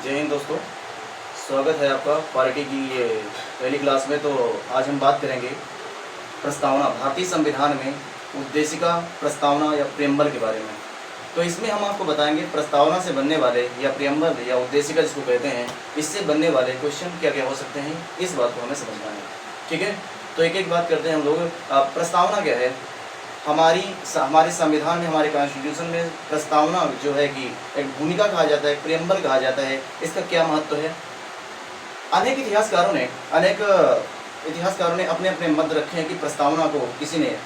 जय हिंद दोस्तों, स्वागत है आपका पार्टी की ये पहली क्लास में। तो आज हम बात करेंगे प्रस्तावना, भारतीय संविधान में उद्देशिका, प्रस्तावना या प्रियम्बल के बारे में। तो इसमें हम आपको बताएंगे प्रस्तावना से बनने वाले या प्रियम्बल या उद्देशिका जिसको कहते हैं, इससे बनने वाले क्वेश्चन क्या क्या हो सकते हैं, इस बात को हमें समझना है। ठीक है, तो एक एक बात करते हैं हम लोग। प्रस्तावना क्या है? हमारे संविधान में, हमारे कॉन्स्टिट्यूशन में प्रस्तावना जो है कि एक भूमिका कहा जाता है, प्रियम्बल कहा जाता है। इसका क्या महत्व है? अनेक इतिहासकारों ने अपने अपने मत रखे हैं कि प्रस्तावना को किसी ने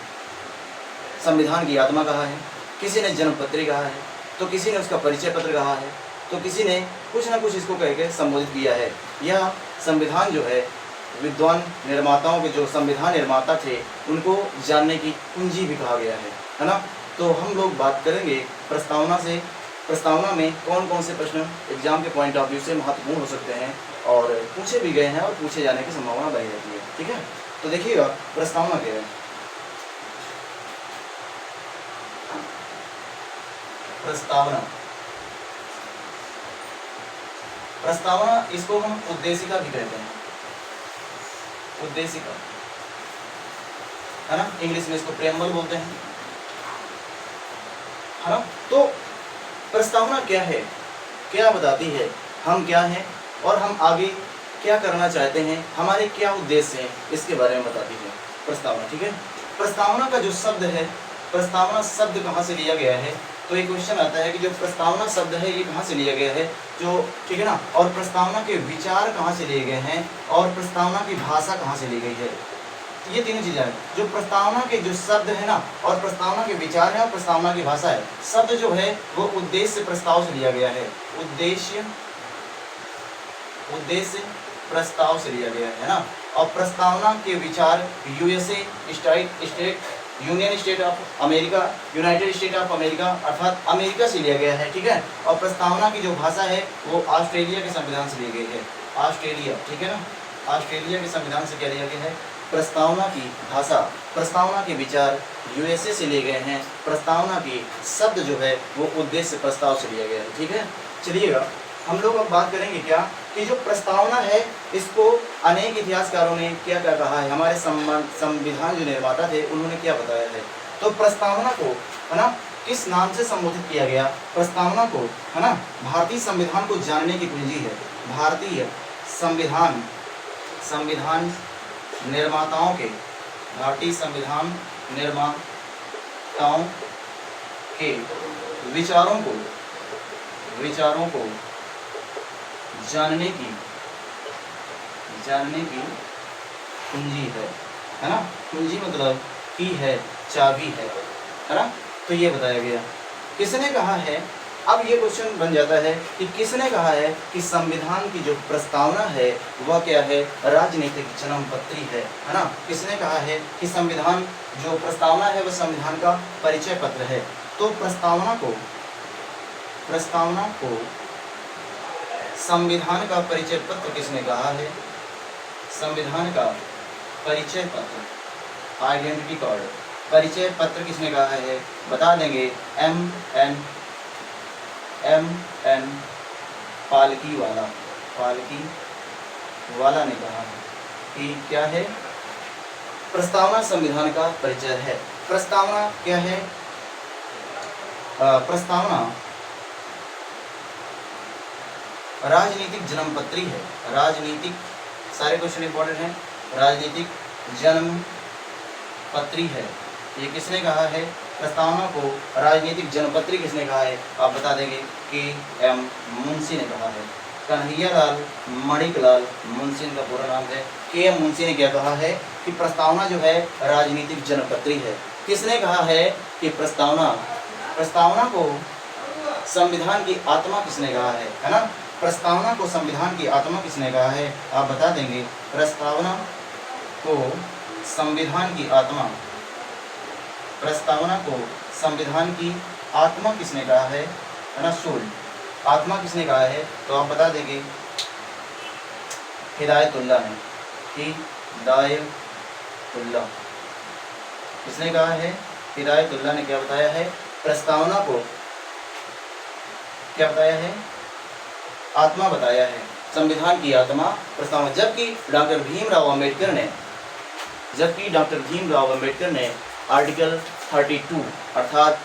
संविधान की आत्मा कहा है, किसी ने जन्मपत्री कहा है, तो किसी ने उसका परिचय पत्र कहा है, तो किसी ने कुछ ना कुछ इसको कह के संबोधित किया है। यह संविधान जो है, विद्वान निर्माताओं के, जो संविधान निर्माता थे, उनको जानने की कुंजी भी कहा गया है ना। तो हम लोग बात करेंगे प्रस्तावना में कौन कौन से प्रश्न एग्जाम के पॉइंट ऑफ व्यू से महत्वपूर्ण हो सकते हैं और पूछे भी गए हैं और पूछे जाने की संभावना बनी रहती है। ठीक है, तो देखिएगा प्रस्तावना क्या है। प्रस्तावना इसको हम उद्देशिका भी कहते हैं, उद्देशिका है ना। इंग्लिश में इसको प्रियम्बल बोलते हैं, है ना। तो प्रस्तावना क्या है, क्या बताती है, हम क्या हैं और हम आगे क्या करना चाहते हैं, हमारे क्या उद्देश्य हैं, इसके बारे में बताती है प्रस्तावना। ठीक है, प्रस्तावना का जो शब्द है, प्रस्तावना शब्द कहाँ से लिया गया है? तो एक क्वेश्चन आता है कि जो प्रस्तावना शब्द है ये कहाँ से लिया गया है, जो ठीक है ना, और प्रस्तावना के विचार कहाँ से लिए गए हैं और प्रस्तावना की भाषा कहाँ से ली गई है। ये तीनों चीज़ें हैं। जो प्रस्तावना के जो शब्द है ना, और प्रस्तावना के विचार है और प्रस्तावना की भाषा है। शब्द जो है वो उद्देश्य प्रस्ताव से लिया गया है, उद्देश्य प्रस्ताव से लिया गया है ना। और प्रस्तावना के विचार USA union state of America, United state of America अर्थात अमेरिका से लिया गया है। ठीक है, और प्रस्तावना की जो भाषा है वो ऑस्ट्रेलिया के संविधान से ली गई है, ऑस्ट्रेलिया। ठीक है ना, ऑस्ट्रेलिया के संविधान से क्या लिया गया है? प्रस्तावना की भाषा, प्रस्तावना के विचार यूएसए से लिए गए हैं, प्रस्तावना की शब्द जो है वो उद्देश्य प्रस्ताव से लिया गया है। ठीक है, चलिएगा हम लोग अब बात करेंगे क्या कि जो प्रस्तावना है इसको अनेक इतिहासकारों ने क्या क्या कहा है, हमारे संविधान जो निर्माता थे उन्होंने क्या बताया है। तो प्रस्तावना को है ना किस नाम से संबोधित किया गया? प्रस्तावना को है ना भारतीय संविधान को जानने की कुंजी है। भारतीय संविधान निर्माताओं के, भारतीय संविधान निर्माताओं के विचारों को जानने की कुंजी है ना। कुंजी मतलब की है, चाबी है ना। तो ये बताया गया। किसने कहा है? अब ये क्वेश्चन बन जाता है कि किसने कहा है कि संविधान की जो प्रस्तावना है वह क्या है? राजनीतिक जन्मपत्री है ना। किसने कहा है कि संविधान जो प्रस्तावना है वह संविधान का परिचय पत्र है। तो प्रस्तावना को संविधान का परिचय पत्र किसने कहा है? संविधान का परिचय पत्र, आइडेंटिटी कार्ड, परिचय पत्र किसने कहा है? बता देंगे, एम एन पालकी वाला ने कहा है कि क्या है? प्रस्तावना संविधान का परिचय है। प्रस्तावना क्या है? प्रस्तावना राजनीतिक जन्मपत्री है। राजनीतिक, सारे क्वेश्चन इंपॉर्टेंट हैं। राजनीतिक जन्मपत्री है। ये किसने कहा है? प्रस्तावना को राजनीतिक जन्मपत्री किसने कहा है? आप बता देंगे कि एम मुंशी ने कहा है। कन्हैयालाल मणिकलाल मुंशी का पूरा नाम है। के एम मुंशी ने क्या कहा है कि प्रस्तावना जो है राजनीतिक जन्मपत्री है। किसने कहा है कि प्रस्तावना को संविधान की आत्मा किसने कहा है ना। प्रस्तावना को संविधान की आत्मा किसने कहा है? आप बता देंगे, प्रस्तावना को संविधान की आत्मा, प्रस्तावना को संविधान की आत्मा किसने कहा है ना, सोल, आत्मा किसने कहा है? तो आप बता देंगे हिदायतुल्लाह ने। हिदायतुल्लाह किसने कहा है? हिदायतुल्लाह ने क्या बताया है? प्रस्तावना को क्या बताया है? आत्मा बताया है, संविधान की आत्मा प्रस्तावना। जबकि डॉक्टर भीमराव अंबेडकर ने आर्टिकल 32 अर्थात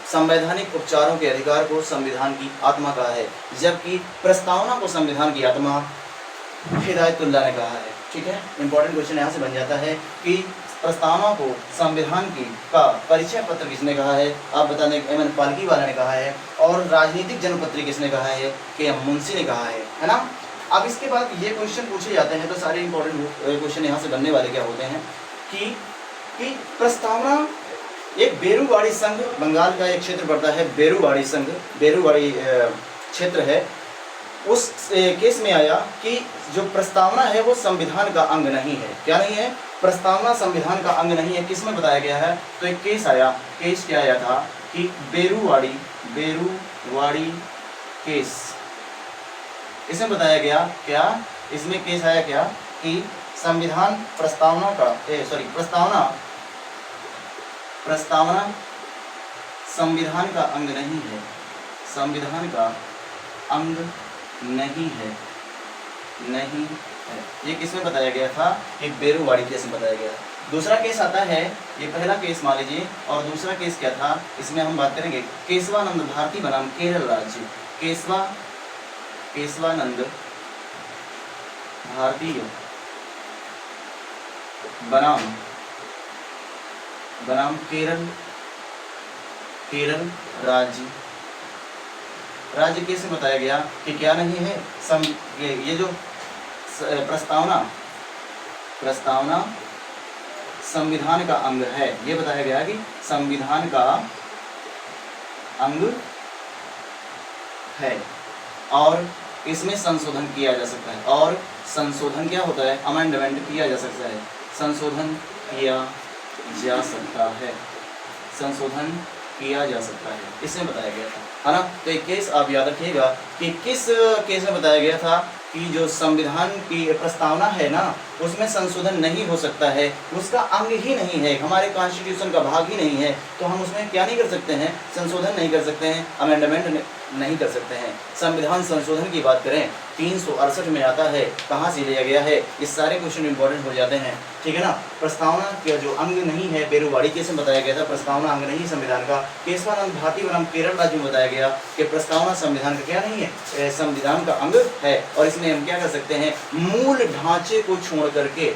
संवैधानिक उपचारों के अधिकार को संविधान की आत्मा कहा है, जबकि प्रस्तावना को संविधान की आत्मा हिदायतुल्लाह ने कहा है। ठीक है, इंपॉर्टेंट क्वेश्चन यहाँ से बन जाता है कि प्रस्तावना को संविधान की का परिचय पत्र किसने कहा है? आप बता दें, एम एन पालकी वाला ने कहा है। और राजनीतिक जनपत्री किसने कहा है? के एम मुंशी ने कहा है ना। अब इसके बाद ये क्वेश्चन पूछे जाते हैं, तो सारे इंपॉर्टेंट क्वेश्चन यहाँ से बनने वाले क्या होते हैं कि प्रस्तावना एक बेरूवाड़ी संघ, बंगाल का एक क्षेत्र पड़ता है बेरूवाड़ी संघ, बेरूवाड़ी क्षेत्र है, उस केस में आया कि जो प्रस्तावना है वो संविधान का अंग नहीं है। क्या नहीं है? प्रस्तावना संविधान का अंग नहीं है। किस में बताया गया है? तो एक केस आया, केस क्या आया था कि बेरूवाड़ी केस, इसमें बताया गया क्या, इसमें केस आया क्या कि संविधान प्रस्तावना संविधान का अंग नहीं है, संविधान का अंग नहीं है। ये किसमें बताया गया था? एक बेरूवाड़ी केस में बताया गया। दूसरा केस आता है, ये पहला केस मान लीजिए, और दूसरा केस क्या था, इसमें हम बात करेंगे केशवानंद भारती बनाम केरल राज्य, केशवानंद भारतीय बनाम केरल राज्य केस में बताया गया कि क्या नहीं है, ये जो प्रस्तावना संविधान का अंग है, ये बताया गया कि संविधान का अंग है और इसमें संशोधन किया जा सकता है। और संशोधन क्या होता है? अमेंडमेंट किया जा सकता है, संशोधन किया जा सकता है, संशोधन किया जा सकता है, इसमें बताया गया था, है ना। तो एक केस आप याद रखिएगा कि किस केस में बताया गया था कि जो संविधान की प्रस्तावना है ना, उसमें संशोधन नहीं हो सकता है, उसका अंग ही नहीं है, हमारे कॉन्स्टिट्यूशन का भाग ही नहीं है, तो हम उसमें क्या नहीं कर सकते हैं? संशोधन नहीं कर सकते हैं, अमेंडमेंट नहीं कर सकते हैं। संविधान संशोधन की बात करें 368 में आता है, कहाँ से लिया गया है, इस सारे क्वेश्चन इंपॉर्टेंट हो जाते हैं। ठीक है ना। प्रस्तावना का जो अंग नहीं है, बेरूवाड़ी केस में बताया गया था प्रस्तावना अंग नहीं संविधान का। केशवानंद भारती बनाम केरल राज्य में बताया गया कि प्रस्तावना संविधान का क्या नहीं है, संविधान का अंग है। और इसमें हम क्या कर सकते हैं? मूल ढांचे को छोड़ करके,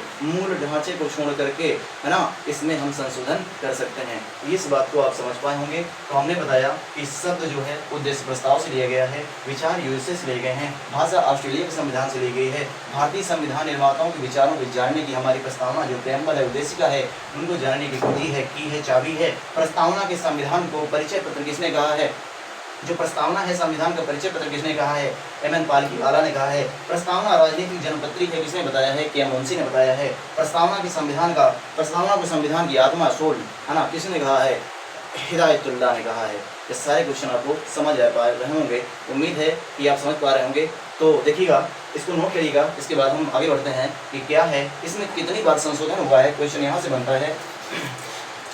है ना, इसमें हम संशोधन कर सकते हैं। इस बात को आप समझ पाए होंगे। तो हमने बताया कि शब्द जो है उद्देश्य प्रस्ताव से लिया गया है, विचार यूएसए से लिए गए हैं, भाषा ऑस्ट्रेलिया के संविधान से ली गई है। भारतीय संविधान निर्माताओं के विचारों को जानने की हमारी प्रस्तावना जो प्रेम्बल है, उद्देशिका है, उनको जानने की कुंजी है, की है, चाबी है। प्रस्तावना के संविधान को परिचय पत्र किसने कहा है? जो प्रस्तावना है संविधान का परिचय पत्र किसने कहा है? एम एन पालकी वाला ने कहा है। प्रस्तावना राजनीतिक जनपत्री है, किसने बताया है? के एम मुंशी ने बताया है। प्रस्तावना को संविधान की आत्मा सोल, है ना, किसने कहा है? हिदायतुल्लाह ने कहा है। ये सारे क्वेश्चन आपको समझ आ पा रहे होंगे, उम्मीद है कि आप समझ पा रहे होंगे। तो देखिएगा, इसको नोट करिएगा, इसके बाद हम आगे बढ़ते हैं कि क्या है, इसमें कितनी बार संशोधन हुआ है। क्वेश्चन यहाँ से बनता है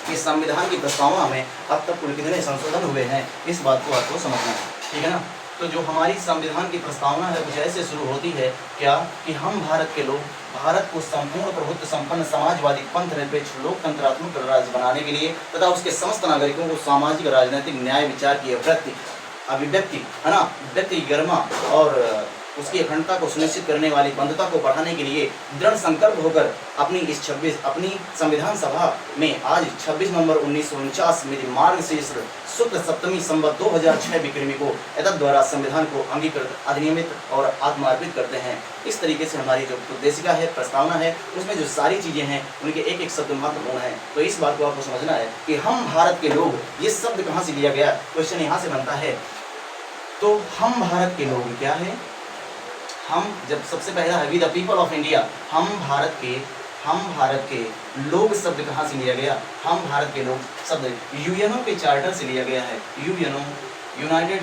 कि संविधान की प्रस्तावना में अब तक कुल कितने संशोधन हुए हैं, इस बात को आपको समझना है। ठीक है ना। तो जो हमारी संविधान की प्रस्तावना है कुछ ऐसे शुरू होती है क्या कि हम भारत के लोग भारत को संपूर्ण प्रभुत्व संपन्न समाजवादी पंथ निरपेक्ष लोकतंत्रात्मक राज्य बनाने के लिए तथा उसके समस्त नागरिकों को सामाजिक राजनीतिक न्याय विचार की अभिव्यक्ति, है ना, व्यक्ति गरिमा और उसकी अखंडता को सुनिश्चित करने वाली बंधुता को बढ़ाने के लिए दृढ़ संकल्प होकर अपनी संविधान सभा में आज 26 नवंबर 1949 में मार्गशीर्ष शुक्ल सप्तमी संवत 2006 विक्रमी को एतद द्वारा संविधान को अंगीकृत, अधिनियमित और आत्मार्पित करते हैं। इस तरीके से हमारी जो उद्देशिका है, प्रस्तावना है, उसमें जो सारी चीज़ें हैं उनके एक एक शब्द महत्वपूर्ण है। तो इस बात को आपको समझना है कि हम भारत के लोग, ये शब्द कहाँ से लिया गया, क्वेश्चन यहाँ से बनता है। तो हम भारत के लोग क्या है? हम जब सबसे पहला है we the people of India, हम भारत के लोग शब्द कहाँ से लिया गया? हम भारत के लोग शब्द यूएनओ के चार्टर से लिया गया है। यूएनओ, यूनाइटेड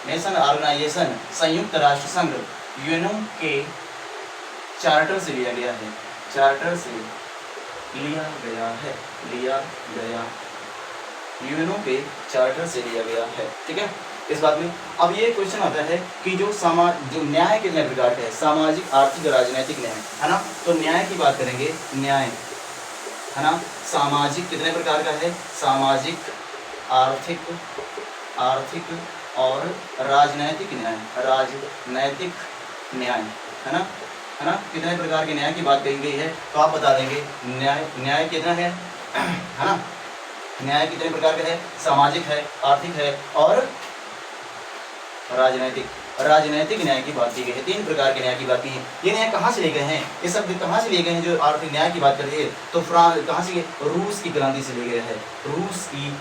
नेशन ऑर्गेनाइजेशन, संयुक्त राष्ट्र संघ, यूएनओ के चार्टर से लिया गया है, चार्टर से लिया गया यूएनओ के चार्टर से लिया गया है। ठीक है, इस बात में अब ये क्वेश्चन आता है कि जो न्याय कितने प्रकार का है, सामाजिक, आर्थिक, राजनीतिक न्याय, है ना। तो न्याय की बात करेंगे, न्याय, है ना। सामाजिक कितने प्रकार का है, सामाजिक, आर्थिक और राजनैतिक न्याय, राजनैतिक न्याय, है ना। कितने प्रकार के न्याय की बात कही गई है, तो आप बता देंगे न्याय कितना है ना। न्याय कितने प्रकार का है, सामाजिक है, आर्थिक है और राजनैतिक न्याय की बात की गई है। 3 प्रकार के न्याय की बात की है। ये न्याय कहाँ से लिए गए हैं, ये सब कहाँ से लिए गए हैं, जो आर्थिक न्याय की बात कर रही है, तो कहाँ से, रूस की क्रांति से लिए गए हैं, रूस की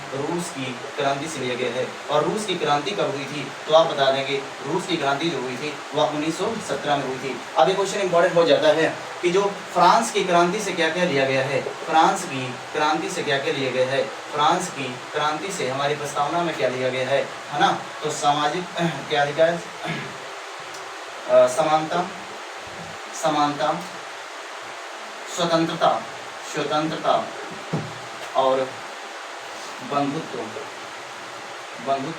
क्रांति से लिए गए हैं। और रूस की क्रांति कब हुई थी, तो आप बता देंगे रूस की क्रांति जो हुई थी वह 1917 में हुई थी। अब ये क्वेश्चन इंपॉर्टेंट हो जाता है कि जो फ्रांस की क्रांति से क्या क्या लिया गया है, फ्रांस की क्रांति से क्या क्या लिया गया है, फ्रांस की क्रांति से हमारी प्रस्तावना में क्या लिया गया है ना। तो सामाजिक क्या लिखा है, समानता, स्वतंत्रता और बंधुत्व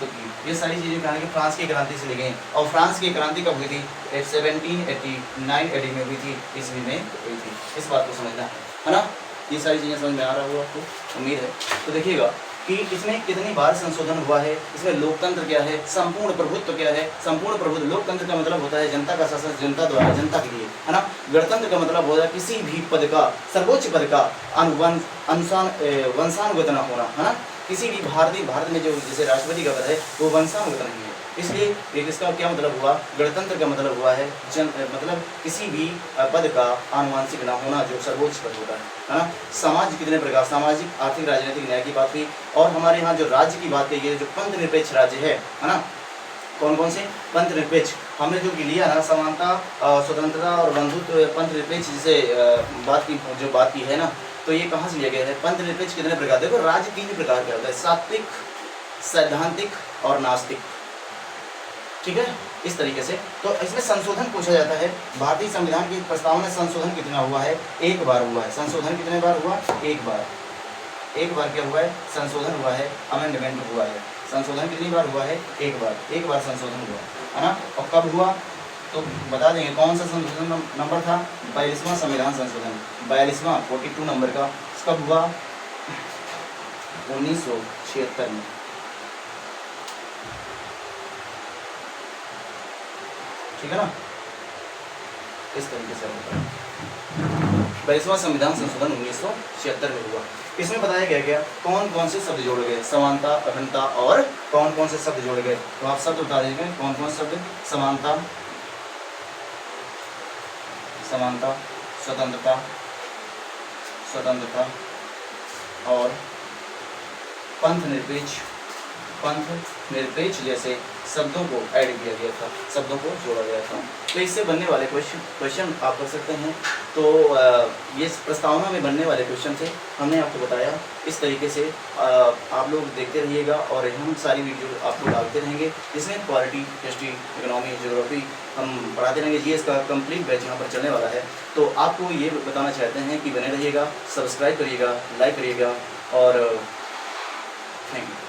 की, ये सारी चीज़ें कहने की फ्रांस की क्रांति से ली गई। और फ्रांस की क्रांति कब हुई थी, 1789 एडी में हुई थी, ईस्वी में हुई थी। इस बात को समझना है ना। ये सारी चीज़ें समझ में आ रहा होगा आपको, उम्मीद है। तो देखिएगा कि इसमें कितनी बार संशोधन हुआ है, इसमें लोकतंत्र क्या है, संपूर्ण प्रभुत्व क्या है। संपूर्ण प्रभुत्व, लोकतंत्र का मतलब होता है जनता का शासन, जनता द्वारा, जनता के लिए, है ना। गणतंत्र का मतलब होता है किसी भी पद का, सर्वोच्च पद का वंशानुगत न होना, है ना। किसी भी भारत में जो जैसे राष्ट्रपति का पद है वो वंशानुगत नहीं है, इसलिए इसका क्या मतलब हुआ, गणतंत्र का मतलब हुआ है मतलब किसी भी पद का आनुवंशिक न होना, जो सर्वोच्च पद होता है ना। समाज कितने प्रकार, सामाजिक, आर्थिक, राजनीतिक न्याय की बात हुई। और हमारे यहाँ जो राज्य की बात कही है, जो पंथ निरपेक्ष राज्य है ना, कौन कौन से पंथ निरपेक्ष, हमने जो लिया ना, समानता, स्वतंत्रता और बंधुत्व, पंथ निरपेक्ष जिसे बात की है ना, तो ये कहाँ से लिया गया है। पंथ निरपेक्ष कितने प्रकार, देखो राज्य 3 प्रकार का होता है, सात्विक, सैद्धांतिक और नास्तिक। ठीक है, इस तरीके से। तो इसमें संशोधन पूछा जाता है, भारतीय संविधान की प्रस्तावना संशोधन कितना हुआ है, 1 बार हुआ है। संशोधन कितने बार हुआ, 1 बार। 1 बार क्या हुआ है, संशोधन हुआ है, अमेंडमेंट हुआ है। संशोधन कितनी बार हुआ है, 1 बार। 1 बार संशोधन हुआ है ना। और कब हुआ, तो बता देंगे कौन सा संशोधन नंबर था, 42वां संविधान संशोधन, 42वां 42 नंबर का कब हुआ, 1976 में। ठीक है ना, इस तरीके से होता है। 42वां संविधान संशोधन 1976 में हुआ। इसमें बताया गया कौन कौन से शब्द जोड़े गए, समानता, अखंडता और कौन कौन से शब्द जोड़े गए, तो आप शब्द बता दीजिए कौन कौन शब्द, समानता, स्वतंत्रता और पंथ निरपेक्ष जैसे शब्दों को ऐड किया गया था, शब्दों को जोड़ा गया था। तो इससे बनने वाले क्वेश्चन आप कर सकते हैं। तो ये प्रस्तावना में बनने वाले क्वेश्चन थे, हमने आपको बताया। इस तरीके से आप लोग देखते रहिएगा और हम सारी वीडियो आपको डालते रहेंगे, जिसमें पॉलिटी, हिस्ट्री, इकोनॉमी, ज्योग्राफी हम पढ़ाते रहेंगे। जीएस का कंप्लीट बैच यहाँ पर चलने वाला है। तो आपको ये बताना चाहते हैं कि बने रहिएगा, सब्सक्राइब करिएगा, लाइक करिएगा और थैंक यू।